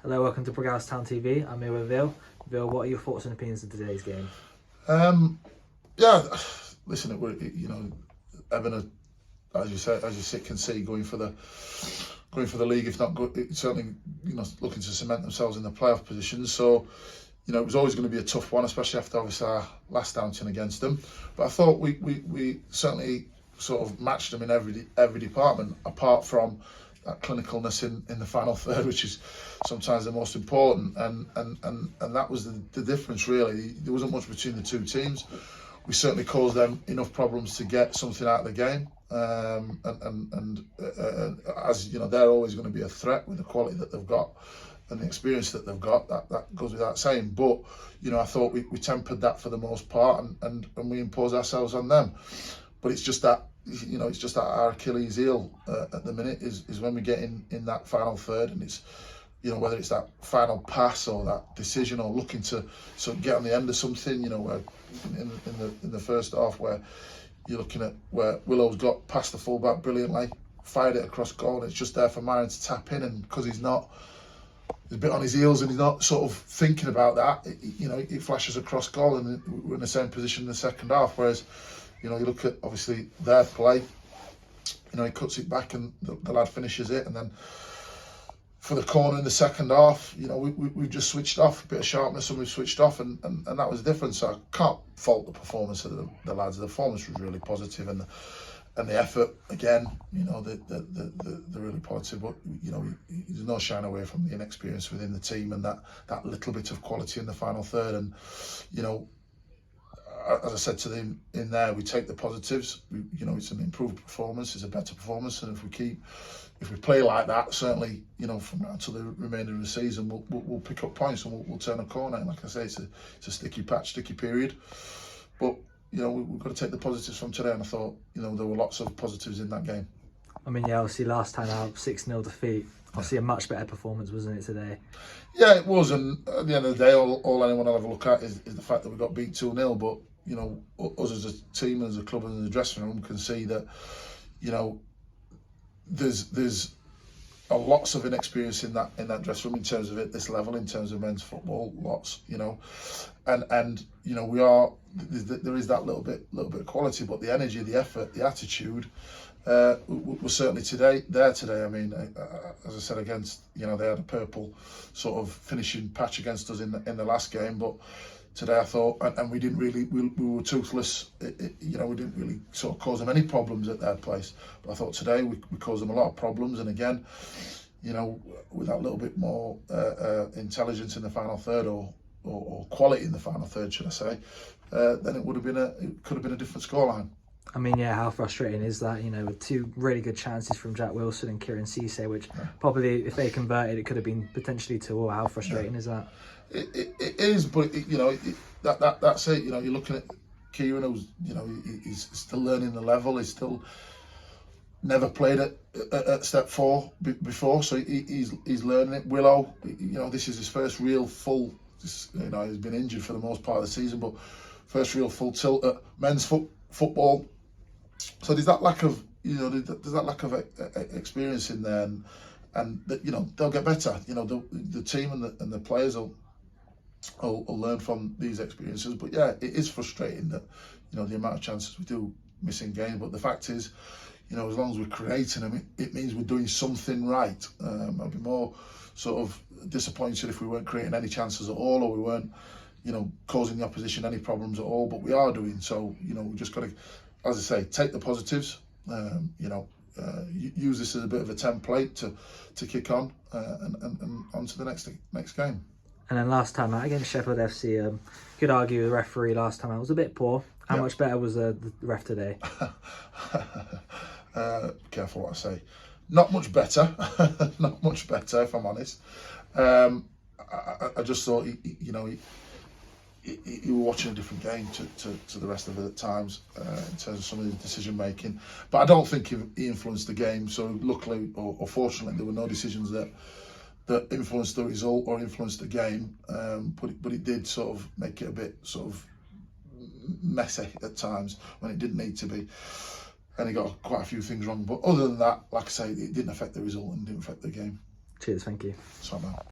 Hello, welcome to Brighouse Town TV. I'm here with Vill. Vill, what are your thoughts and opinions of today's game? Yeah, listen, Evan, as you can see, going for the league, if not good, certainly looking to cement themselves in the playoff positions. So it was always going to be a tough one, especially after obviously our last outing against them. But I thought we certainly sort of matched them in every department, apart from that clinicalness in the final third, which is sometimes the most important, and that was the difference really. There wasn't much between the two teams. We certainly caused them enough problems to get something out of the game, as you know, they're always going to be a threat with the quality that they've got and the experience that they've got. That goes without saying. But I thought we tempered that for the most part, and we imposed ourselves on them. But it's just that our Achilles heel at the minute is when we get in that final third, and it's whether it's that final pass or that decision or looking to sort of get on the end of something. Where in the first half, where you're looking at where Willow's got past the fullback brilliantly, fired it across goal, and it's just there for Myron to tap in, and because he's a bit on his heels and he's not sort of thinking about that, it flashes across goal, and we're in the same position in the second half. Whereas you look at obviously their play, he cuts it back and the lad finishes it, and then for the corner in the second half, we've just switched off, a bit of sharpness, and we've switched off, and that was the difference. So I can't fault the performance of the lads. The performance was really positive, and the effort again, they're really positive. But there's no shying away from the inexperience within the team, and that little bit of quality in the final third. And as I said to them in there, we take the positives. It's an improved performance, it's a better performance, and if we play like that, certainly from now to the remainder of the season, we'll pick up points, and we'll turn a corner. And like I say, it's a sticky patch, sticky period. But we've got to take the positives from today, and I thought there were lots of positives in that game. I mean, yeah, obviously last time out 6-0 defeat. Obviously a much better performance, wasn't it, today? Yeah, it was. And at the end of the day, all anyone will have a look at is the fact that we got beat 2-0. But us as a team, as a club, and as a dressing room can see that there's a lots of inexperience in that dressing room in terms of at this level, in terms of men's football, lots, and there is that little bit of quality, but the energy, the effort, the attitude was certainly there today. I mean, as I said, against they had a purple sort of finishing patch against us in the last game, but today I thought, and we didn't really, we were toothless. We didn't really sort of cause them any problems at their place. But I thought today we caused them a lot of problems. And again, with that little bit more intelligence in the final third, or quality in the final third, should I say, then it could have been a different scoreline. I mean, yeah, how frustrating is that? With two really good chances from Jack Wilson and Kieran Cisse, which probably, if they converted, it could have been potentially 2-2. How frustrating is that? It is, but that's it. You're looking at Kieran, who's he's still learning the level. He's still never played at step 4 before, so he's learning it. Willow, this is his first real full. He's been injured for the most part of the season, but first real full tilt at men's football. So there's that lack of experience in there, and they'll get better. The team and the players will learn from these experiences. But yeah, it is frustrating that the amount of chances we do miss in games. But the fact is, as long as we're creating them, it means we're doing something right. I'd be more sort of disappointed if we weren't creating any chances at all, or we weren't causing the opposition any problems at all. But we are doing so. We just got to, as I say, take the positives. Use this as a bit of a template to kick on and on to the next game. And then last time out against Sheffield FC, could argue the referee last time out was a bit poor. How much better was the ref today? Careful what I say. Not much better. Not much better, if I'm honest. I just thought you were watching a different game to the rest of it at times, in terms of some of the decision making. But I don't think he influenced the game. So luckily or fortunately, there were no decisions that influenced the result or influenced the game. But it did sort of make it a bit sort of messy at times when it didn't need to be. And he got quite a few things wrong. But other than that, like I say, it didn't affect the result and didn't affect the game. Cheers, thank you. So, man.